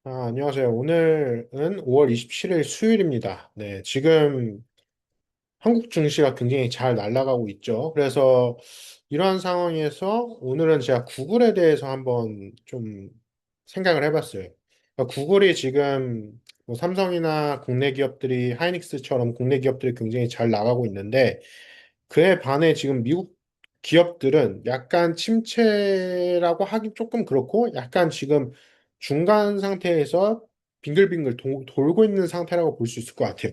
안녕하세요. 오늘은 5월 27일 수요일입니다. 네, 지금 한국 증시가 굉장히 잘 날아가고 있죠. 그래서 이러한 상황에서 오늘은 제가 구글에 대해서 한번 좀 생각을 해봤어요. 그러니까 구글이 지금 뭐 삼성이나 국내 기업들이 하이닉스처럼 국내 기업들이 굉장히 잘 나가고 있는데 그에 반해 지금 미국 기업들은 약간 침체라고 하기 조금 그렇고 약간 지금 중간 상태에서 빙글빙글 돌고 있는 상태라고 볼 수 있을 것 같아요.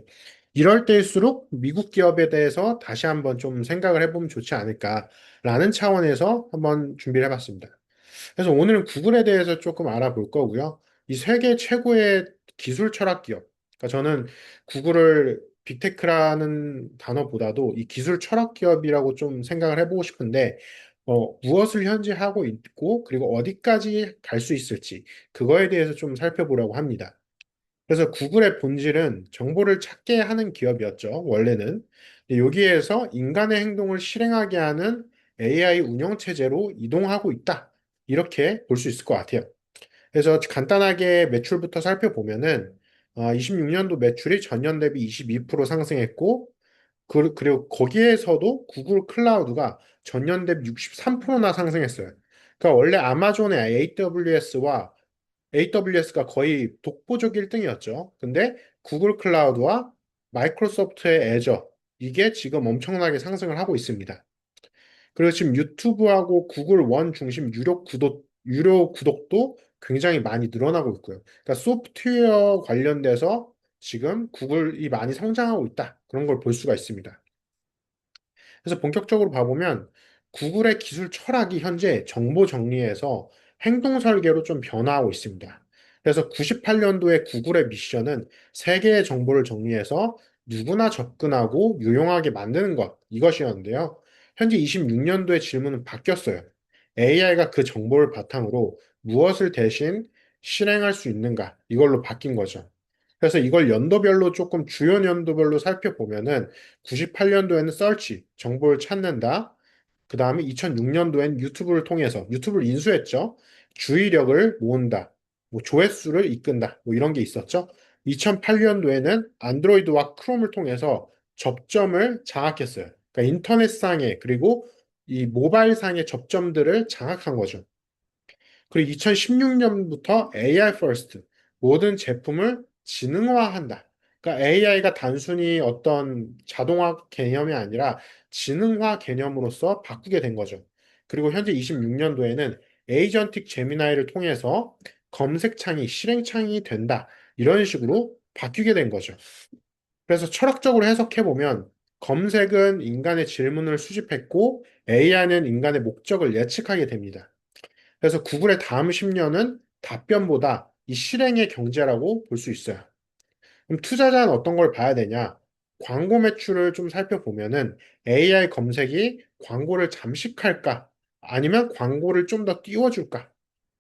이럴 때일수록 미국 기업에 대해서 다시 한번 좀 생각을 해보면 좋지 않을까라는 차원에서 한번 준비를 해봤습니다. 그래서 오늘은 구글에 대해서 조금 알아볼 거고요. 이 세계 최고의 기술 철학 기업. 그러니까 저는 구글을 빅테크라는 단어보다도 이 기술 철학 기업이라고 좀 생각을 해보고 싶은데, 무엇을 현재 하고 있고, 그리고 어디까지 갈 수 있을지, 그거에 대해서 좀 살펴보려고 합니다. 그래서 구글의 본질은 정보를 찾게 하는 기업이었죠, 원래는. 근데 여기에서 인간의 행동을 실행하게 하는 AI 운영체제로 이동하고 있다. 이렇게 볼 수 있을 것 같아요. 그래서 간단하게 매출부터 살펴보면은, 26년도 매출이 전년 대비 22% 상승했고, 그리고 거기에서도 구글 클라우드가 전년 대비 63%나 상승했어요. 그러니까 원래 아마존의 AWS가 거의 독보적 1등이었죠. 근데 구글 클라우드와 마이크로소프트의 애저, 이게 지금 엄청나게 상승을 하고 있습니다. 그리고 지금 유튜브하고 구글 원 중심 유료 구독도 굉장히 많이 늘어나고 있고요. 그러니까 소프트웨어 관련돼서 지금 구글이 많이 성장하고 있다. 그런 걸 볼 수가 있습니다. 그래서 본격적으로 봐보면 구글의 기술 철학이 현재 정보 정리에서 행동 설계로 좀 변화하고 있습니다. 그래서 98년도에 구글의 미션은 세계의 정보를 정리해서 누구나 접근하고 유용하게 만드는 것, 이것이었는데요. 현재 26년도에 질문은 바뀌었어요. AI가 그 정보를 바탕으로 무엇을 대신 실행할 수 있는가? 이걸로 바뀐 거죠. 그래서 이걸 연도별로 조금 주요 연도별로 살펴보면은 98년도에는 서치, 정보를 찾는다. 그 다음에 2006년도엔 유튜브를 통해서 유튜브를 인수했죠. 주의력을 모은다. 뭐 조회수를 이끈다. 뭐 이런 게 있었죠. 2008년도에는 안드로이드와 크롬을 통해서 접점을 장악했어요. 그러니까 인터넷상에 그리고 이 모바일상의 접점들을 장악한 거죠. 그리고 2016년부터 AI first, 모든 제품을 지능화한다. 그러니까 AI가 단순히 어떤 자동화 개념이 아니라 지능화 개념으로서 바꾸게 된 거죠. 그리고 현재 26년도에는 에이전틱 제미나이를 통해서 검색창이 실행창이 된다. 이런 식으로 바뀌게 된 거죠. 그래서 철학적으로 해석해 보면 검색은 인간의 질문을 수집했고 AI는 인간의 목적을 예측하게 됩니다. 그래서 구글의 다음 10년은 답변보다 이 실행의 경제라고 볼 수 있어요. 그럼 투자자는 어떤 걸 봐야 되냐? 광고 매출을 좀 살펴보면은 AI 검색이 광고를 잠식할까? 아니면 광고를 좀 더 띄워줄까?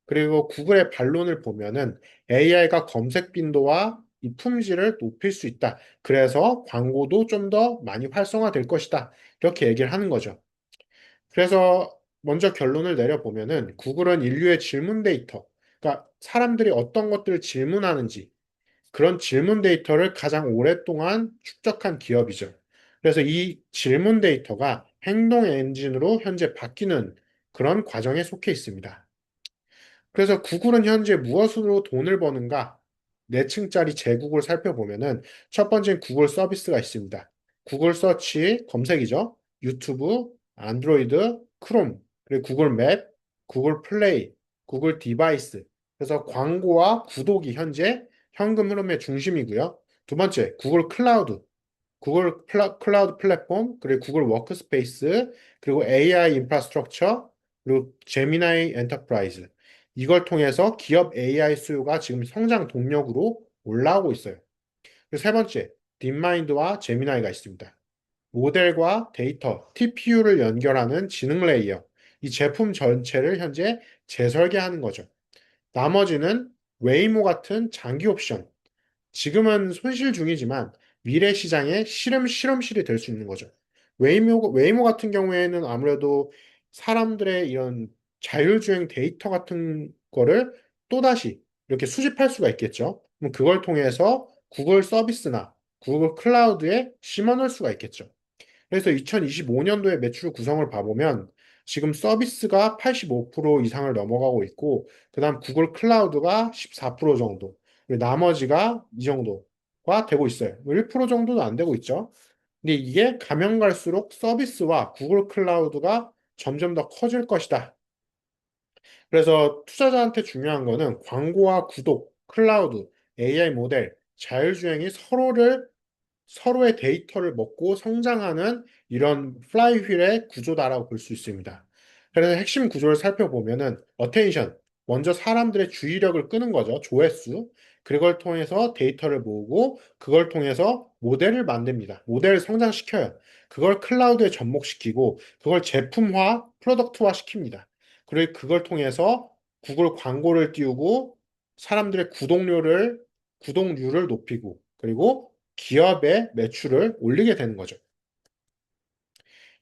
그리고 구글의 반론을 보면은 AI가 검색 빈도와 이 품질을 높일 수 있다. 그래서 광고도 좀 더 많이 활성화될 것이다. 이렇게 얘기를 하는 거죠. 그래서 먼저 결론을 내려보면은 구글은 인류의 질문 데이터, 그러니까 사람들이 어떤 것들을 질문하는지 그런 질문 데이터를 가장 오랫동안 축적한 기업이죠. 그래서 이 질문 데이터가 행동 엔진으로 현재 바뀌는 그런 과정에 속해 있습니다. 그래서 구글은 현재 무엇으로 돈을 버는가? 4층짜리 제국을 살펴보면은 첫 번째는 구글 서비스가 있습니다. 구글 서치 검색이죠. 유튜브, 안드로이드, 크롬, 그리고 구글 맵, 구글 플레이, 구글 디바이스. 그래서 광고와 구독이 현재 현금 흐름의 중심이고요. 두 번째, 구글 클라우드. 클라우드 플랫폼, 그리고 구글 워크스페이스, 그리고 AI 인프라스트럭처, 그리고 제미나이 엔터프라이즈. 이걸 통해서 기업 AI 수요가 지금 성장 동력으로 올라오고 있어요. 그리고 세 번째, 딥마인드와 제미나이가 있습니다. 모델과 데이터, TPU를 연결하는 지능 레이어. 이 제품 전체를 현재 재설계하는 거죠. 나머지는 웨이모 같은 장기 옵션. 지금은 손실 중이지만 미래 시장의 실험실이 될 수 있는 거죠. 웨이모 같은 경우에는 아무래도 사람들의 이런 자율주행 데이터 같은 거를 또다시 이렇게 수집할 수가 있겠죠. 그럼 그걸 통해서 구글 서비스나 구글 클라우드에 심어넣을 수가 있겠죠. 그래서 2025년도에 매출 구성을 봐보면 지금 서비스가 85% 이상을 넘어가고 있고, 그다음 구글 클라우드가 14% 정도, 그리고 나머지가 이 정도가 되고 있어요. 1% 정도는 안 되고 있죠. 근데 이게 가면 갈수록 서비스와 구글 클라우드가 점점 더 커질 것이다. 그래서 투자자한테 중요한 거는 광고와 구독, 클라우드, AI 모델, 자율주행이 서로의 데이터를 먹고 성장하는 이런 플라이휠의 구조다라고 볼 수 있습니다. 그래서 핵심 구조를 살펴보면은 어텐션, 먼저 사람들의 주의력을 끄는 거죠. 조회수. 그걸 통해서 데이터를 모으고 그걸 통해서 모델을 만듭니다. 모델을 성장시켜요. 그걸 클라우드에 접목시키고 그걸 제품화, 프로덕트화 시킵니다. 그리고 그걸 통해서 구글 광고를 띄우고 사람들의 구독률을 높이고 그리고 기업의 매출을 올리게 되는 거죠.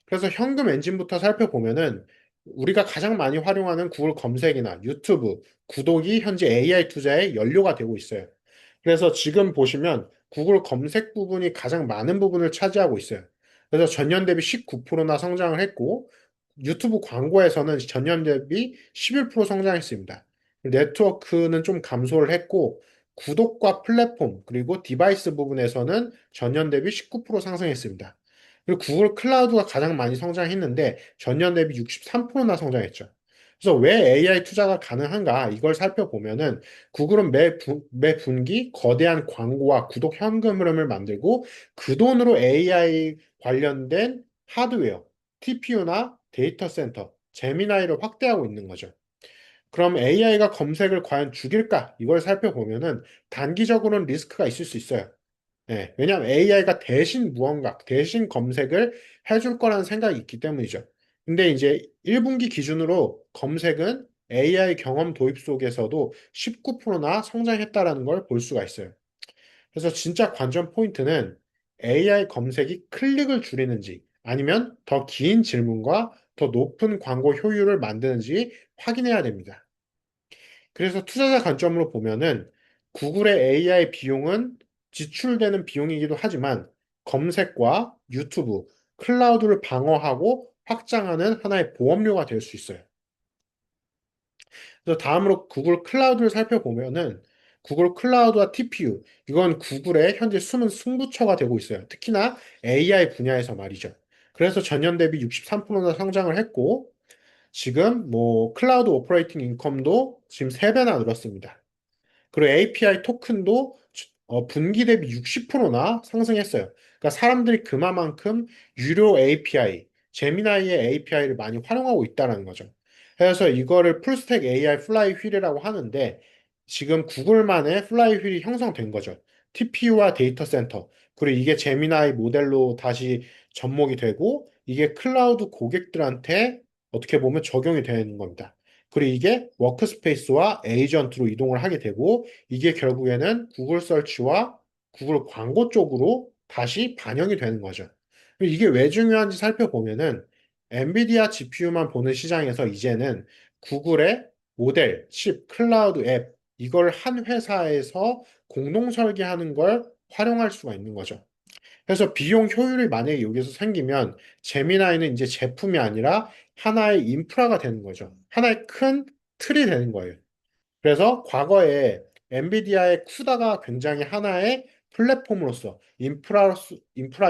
그래서 현금 엔진부터 살펴보면은 우리가 가장 많이 활용하는 구글 검색이나 유튜브, 구독이 현재 AI 투자의 연료가 되고 있어요. 그래서 지금 보시면 구글 검색 부분이 가장 많은 부분을 차지하고 있어요. 그래서 전년 대비 19%나 성장을 했고, 유튜브 광고에서는 전년 대비 11% 성장했습니다. 네트워크는 좀 감소를 했고, 구독과 플랫폼, 그리고 디바이스 부분에서는 전년 대비 19% 상승했습니다. 그리고 구글 클라우드가 가장 많이 성장했는데 전년 대비 63%나 성장했죠. 그래서 왜 AI 투자가 가능한가 이걸 살펴보면은 구글은 매 분기 거대한 광고와 구독 현금 흐름을 만들고 그 돈으로 AI 관련된 하드웨어, TPU나 데이터 센터, 제미나이를 확대하고 있는 거죠. 그럼 AI가 검색을 과연 죽일까? 이걸 살펴보면은 단기적으로는 리스크가 있을 수 있어요. 네, 왜냐하면 AI가 대신 검색을 해줄 거라는 생각이 있기 때문이죠. 근데 이제 1분기 기준으로 검색은 AI 경험 도입 속에서도 19%나 성장했다라는 걸 볼 수가 있어요. 그래서 진짜 관전 포인트는 AI 검색이 클릭을 줄이는지 아니면 더 긴 질문과 더 높은 광고 효율을 만드는지 확인해야 됩니다. 그래서 투자자 관점으로 보면은 구글의 AI 비용은 지출되는 비용이기도 하지만 검색과 유튜브, 클라우드를 방어하고 확장하는 하나의 보험료가 될 수 있어요. 그래서 다음으로 구글 클라우드를 살펴보면은 구글 클라우드와 TPU, 이건 구글의 현재 숨은 승부처가 되고 있어요. 특히나 AI 분야에서 말이죠. 그래서 전년 대비 63%나 성장을 했고, 지금 뭐 클라우드 오퍼레이팅 인컴도 지금 3배나 늘었습니다. 그리고 API 토큰도 분기 대비 60%나 상승했어요. 그러니까 사람들이 그만큼 유료 API, 제미나이의 API를 많이 활용하고 있다는 거죠. 그래서 이거를 풀스택 AI 플라이 휠이라고 하는데 지금 구글만의 플라이 휠이 형성된 거죠. TPU와 데이터 센터. 그리고 이게 제미나이 모델로 다시 접목이 되고 이게 클라우드 고객들한테 어떻게 보면 적용이 되는 겁니다. 그리고 이게 워크스페이스와 에이전트로 이동을 하게 되고 이게 결국에는 구글 서치와 구글 광고 쪽으로 다시 반영이 되는 거죠. 이게 왜 중요한지 살펴보면은 엔비디아 GPU만 보는 시장에서 이제는 구글의 모델, 칩, 클라우드 앱 이걸 한 회사에서 공동 설계하는 걸 활용할 수가 있는 거죠. 그래서 비용 효율이 만약에 여기서 생기면 제미나이는 이제 제품이 아니라 하나의 인프라가 되는 거죠. 하나의 큰 틀이 되는 거예요. 그래서 과거에 엔비디아의 쿠다가 굉장히 하나의 플랫폼으로서 인프라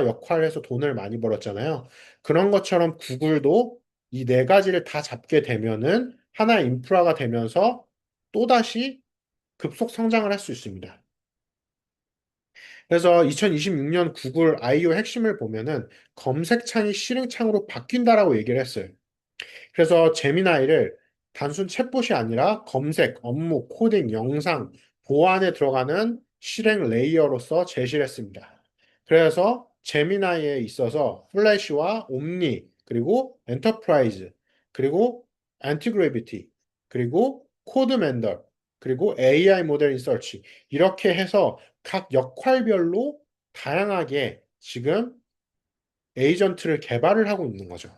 역할을 해서 돈을 많이 벌었잖아요. 그런 것처럼 구글도 이 네 가지를 다 잡게 되면은 하나의 인프라가 되면서 또다시 급속 성장을 할 수 있습니다. 그래서 2026년 구글 I/O 핵심을 보면은 검색창이 실행창으로 바뀐다라고 얘기를 했어요. 그래서 제미나이를 단순 챗봇이 아니라 검색, 업무, 코딩, 영상, 보안에 들어가는 실행 레이어로서 제시를 했습니다. 그래서 제미나이에 있어서 플래시와 옴니, 그리고 엔터프라이즈, 그리고 안티그래비티, 그리고 코드맨더, 그리고 AI 모델 인서치 이렇게 해서 각 역할별로 다양하게 지금 에이전트를 개발을 하고 있는 거죠.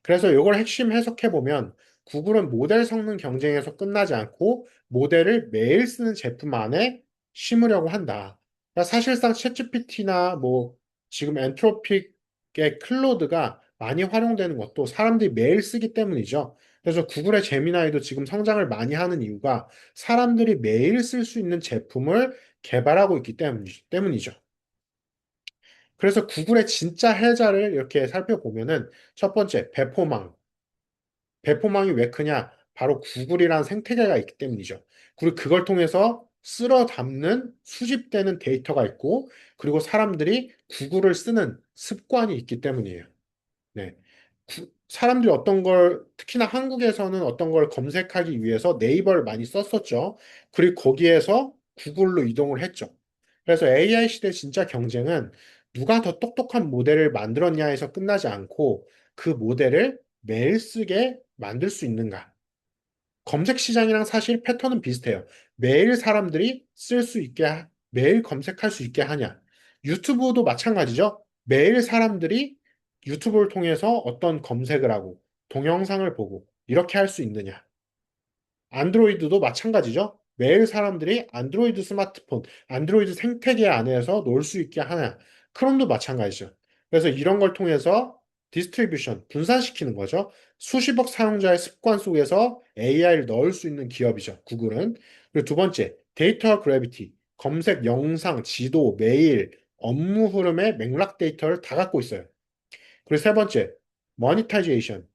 그래서 이걸 핵심 해석해 보면 구글은 모델 성능 경쟁에서 끝나지 않고 모델을 매일 쓰는 제품 안에 심으려고 한다. 그러니까 사실상 챗GPT나 뭐 지금 엔트로픽의 클로드가 많이 활용되는 것도 사람들이 매일 쓰기 때문이죠. 그래서 구글의 제미나이도 지금 성장을 많이 하는 이유가 사람들이 매일 쓸 수 있는 제품을 개발하고 있기 때문이죠. 그래서 구글의 진짜 해자를 이렇게 살펴보면은 첫 번째, 배포망. 배포망이 왜 크냐? 바로 구글이라는 생태계가 있기 때문이죠. 그리고 그걸 통해서 쓸어 담는 수집되는 데이터가 있고, 그리고 사람들이 구글을 쓰는 습관이 있기 때문이에요. 네. 사람들이 어떤 걸, 특히나 한국에서는 어떤 걸 검색하기 위해서 네이버를 많이 썼었죠. 그리고 거기에서 구글로 이동을 했죠. 그래서 AI 시대 진짜 경쟁은 누가 더 똑똑한 모델을 만들었냐에서 끝나지 않고 그 모델을 매일 쓰게 만들 수 있는가. 검색 시장이랑 사실 패턴은 비슷해요. 매일 사람들이 쓸 수 있게, 매일 검색할 수 있게 하냐. 유튜브도 마찬가지죠. 매일 사람들이 유튜브를 통해서 어떤 검색을 하고 동영상을 보고 이렇게 할 수 있느냐. 안드로이드도 마찬가지죠. 매일 사람들이 안드로이드 스마트폰, 안드로이드 생태계 안에서 놀 수 있게 하냐. 크롬도 마찬가지죠. 그래서 이런 걸 통해서 디스트리뷰션, 분산시키는 거죠. 수십억 사용자의 습관 속에서 AI를 넣을 수 있는 기업이죠. 구글은. 그리고 두 번째, 데이터 그래비티. 검색, 영상, 지도, 메일, 업무 흐름의 맥락 데이터를 다 갖고 있어요. 그리고 세 번째, 모니타이제이션.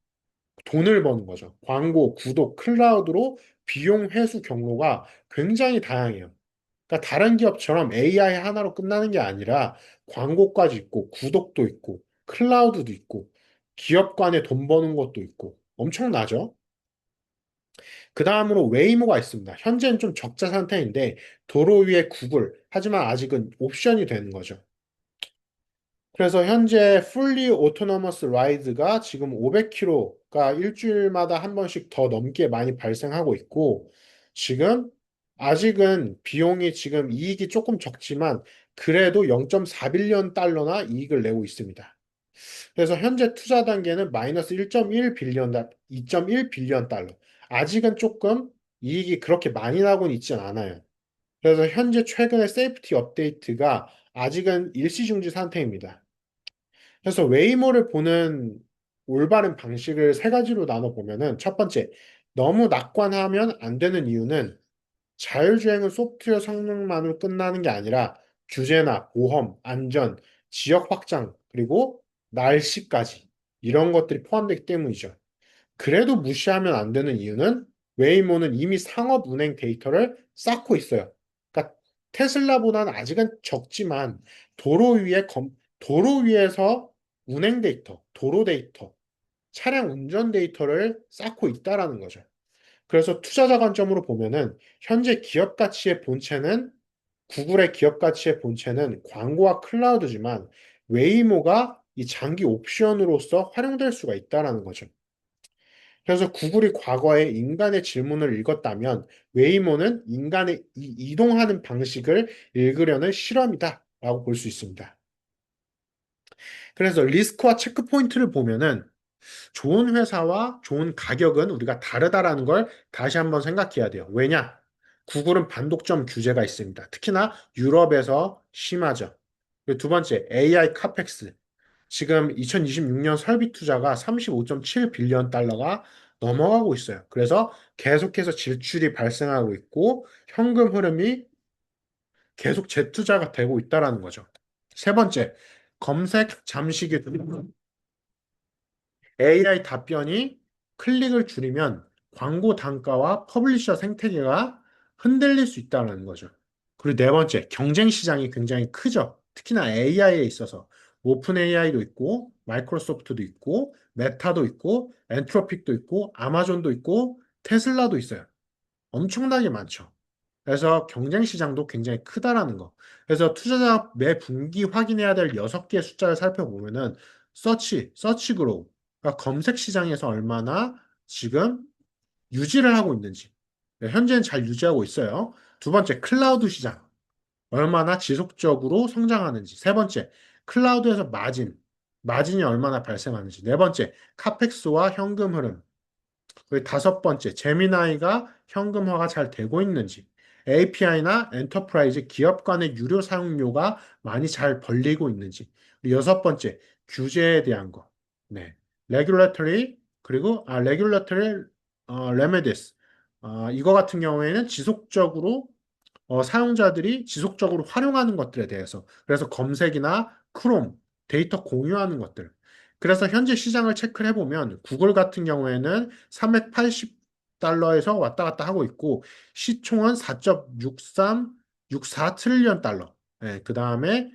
돈을 버는 거죠. 광고, 구독, 클라우드로 비용 회수 경로가 굉장히 다양해요. 그러니까 다른 기업처럼 AI 하나로 끝나는 게 아니라 광고까지 있고, 구독도 있고, 클라우드도 있고, 기업 간에 돈 버는 것도 있고, 엄청나죠? 그 다음으로 웨이모가 있습니다. 현재는 좀 적자 상태인데, 도로 위에 구글, 하지만 아직은 옵션이 되는 거죠. 그래서 현재 fully autonomous ride가 지금 500km가 일주일마다 한 번씩 더 넘게 많이 발생하고 있고, 지금 아직은 비용이 지금 이익이 조금 적지만, 그래도 0.4빌리언 달러나 이익을 내고 있습니다. 그래서 현재 투자 단계는 마이너스 1.1 빌리언, 2.1 빌리언 달러. 아직은 조금 이익이 그렇게 많이 나고는 있진 않아요. 그래서 현재 최근에 세이프티 업데이트가 아직은 일시중지 상태입니다. 그래서 웨이모를 보는 올바른 방식을 세 가지로 나눠 보면은 첫 번째, 너무 낙관하면 안 되는 이유는 자율주행은 소프트웨어 성능만으로 끝나는 게 아니라 규제나 보험, 안전, 지역 확장, 그리고 날씨까지 이런 것들이 포함되기 때문이죠. 그래도 무시하면 안 되는 이유는 웨이모는 이미 상업 운행 데이터를 쌓고 있어요. 그러니까 테슬라보다는 아직은 적지만 도로 위에 도로 위에서 운행 데이터, 도로 데이터, 차량 운전 데이터를 쌓고 있다라는 거죠. 그래서 투자자 관점으로 보면은 현재 기업 가치의 본체는 구글의 기업 가치의 본체는 광고와 클라우드지만 웨이모가 이 장기 옵션으로서 활용될 수가 있다라는 거죠. 그래서 구글이 과거에 인간의 질문을 읽었다면 웨이모는 인간의 이동하는 방식을 읽으려는 실험이다라고 볼 수 있습니다. 그래서 리스크와 체크 포인트를 보면은 좋은 회사와 좋은 가격은 우리가 다르다라는 걸 다시 한번 생각해야 돼요. 왜냐? 구글은 반독점 규제가 있습니다. 특히나 유럽에서 심하죠. 그리고 두 번째, AI 카펙스. 지금 2026년 설비 투자가 35.7 빌리언 달러가 넘어가고 있어요. 그래서 계속해서 질출이 발생하고 있고 현금 흐름이 계속 재투자가 되고 있다라는 거죠. 세 번째, 검색 잠식이 AI 답변이 클릭을 줄이면 광고 단가와 퍼블리셔 생태계가 흔들릴 수 있다는 거죠. 그리고 네 번째, 경쟁 시장이 굉장히 크죠. 특히나 AI에 있어서 오픈 AI도 있고, 마이크로소프트도 있고, 메타도 있고, 엔트로픽도 있고, 아마존도 있고, 테슬라도 있어요. 엄청나게 많죠. 그래서 경쟁 시장도 굉장히 크다라는 거. 그래서 투자자 매 분기 확인해야 될 6개의 숫자를 살펴보면은 서치 그로우, 그러니까 검색 시장에서 얼마나 지금 유지를 하고 있는지. 네, 현재는 잘 유지하고 있어요. 두 번째, 클라우드 시장. 얼마나 지속적으로 성장하는지. 세 번째, 클라우드에서 마진이 얼마나 발생하는지. 네 번째, 카펙스와 현금 흐름. 그리고 다섯 번째, 제미나이가 현금화가 잘 되고 있는지, API나 엔터프라이즈 기업 간의 유료 사용료가 많이 잘 벌리고 있는지, 그리고 여섯 번째, 규제에 대한 거. 네. regulatory, 그리고, regulatory, remedies. 이거 같은 경우에는 지속적으로 사용자들이 지속적으로 활용하는 것들에 대해서 그래서 검색이나 크롬, 데이터 공유하는 것들. 그래서 현재 시장을 체크를 해보면 구글 같은 경우에는 380달러에서 왔다 갔다 하고 있고 시총은 4.6364 트릴리언 달러. 네, 그 다음에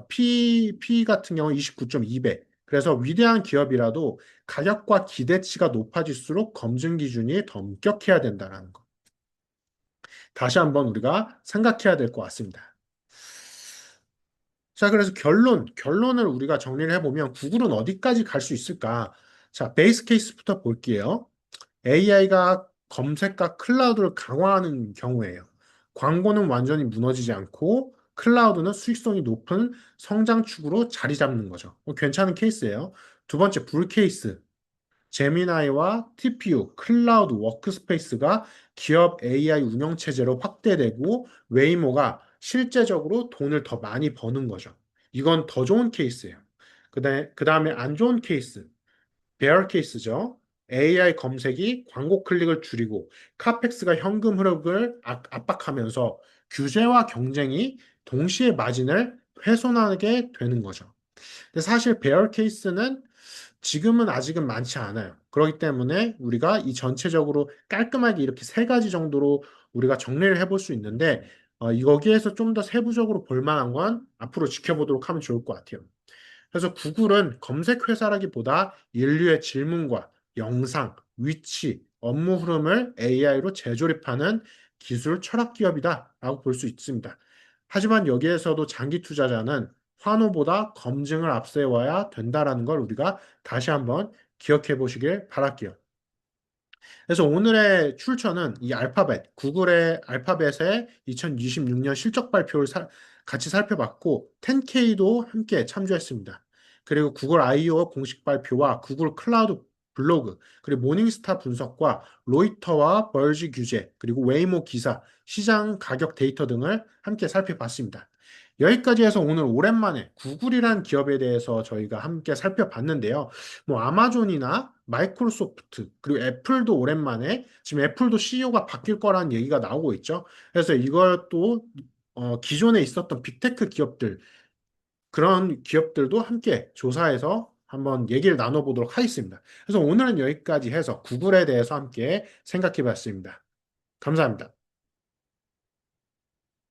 P 같은 경우 29.2배. 그래서 위대한 기업이라도 가격과 기대치가 높아질수록 검증 기준이 더 엄격해야 된다는 거. 다시 한번 우리가 생각해야 될 것 같습니다. 자, 그래서 결론을 우리가 정리를 해보면 구글은 어디까지 갈 수 있을까? 자, 베이스 케이스부터 볼게요. AI가 검색과 클라우드를 강화하는 경우에요. 광고는 완전히 무너지지 않고 클라우드는 수익성이 높은 성장축으로 자리 잡는 거죠. 괜찮은 케이스예요. 두 번째, 불 케이스. 제미나이와 TPU, 클라우드 워크스페이스가 기업 AI 운영 체제로 확대되고 웨이모가 실제적으로 돈을 더 많이 버는 거죠. 이건 더 좋은 케이스예요. 그다음에 안 좋은 케이스, 베어 케이스죠. AI 검색이 광고 클릭을 줄이고 카펙스가 현금 흐름을 압박하면서 규제와 경쟁이 동시에 마진을 훼손하게 되는 거죠. 근데 사실 베어 케이스는 지금은 아직은 많지 않아요. 그렇기 때문에 우리가 이 전체적으로 깔끔하게 이렇게 세 가지 정도로 우리가 정리를 해볼 수 있는데, 여기에서 좀 더 세부적으로 볼 만한 건 앞으로 지켜보도록 하면 좋을 것 같아요. 그래서 구글은 검색 회사라기보다 인류의 질문과 영상, 위치, 업무 흐름을 AI로 재조립하는 기술 철학 기업이다라고 볼 수 있습니다. 하지만 여기에서도 장기 투자자는 환호보다 검증을 앞세워야 된다라는 걸 우리가 다시 한번 기억해 보시길 바랄게요. 그래서 오늘의 출처는 이 알파벳, 구글의 알파벳의 2026년 실적 발표를 같이 살펴봤고, 10K도 함께 참조했습니다. 그리고 구글 I/O 공식 발표와 구글 클라우드 블로그, 그리고 모닝스타 분석과 로이터와 벌지 규제, 그리고 웨이모 기사, 시장 가격 데이터 등을 함께 살펴봤습니다. 여기까지 해서 오늘 오랜만에 구글이란 기업에 대해서 저희가 함께 살펴봤는데요. 뭐 아마존이나 마이크로소프트 그리고 애플도 오랜만에 지금 애플도 CEO가 바뀔 거라는 얘기가 나오고 있죠. 그래서 이것도 기존에 있었던 빅테크 기업들 그런 기업들도 함께 조사해서 한번 얘기를 나눠보도록 하겠습니다. 그래서 오늘은 여기까지 해서 구글에 대해서 함께 생각해 봤습니다. 감사합니다.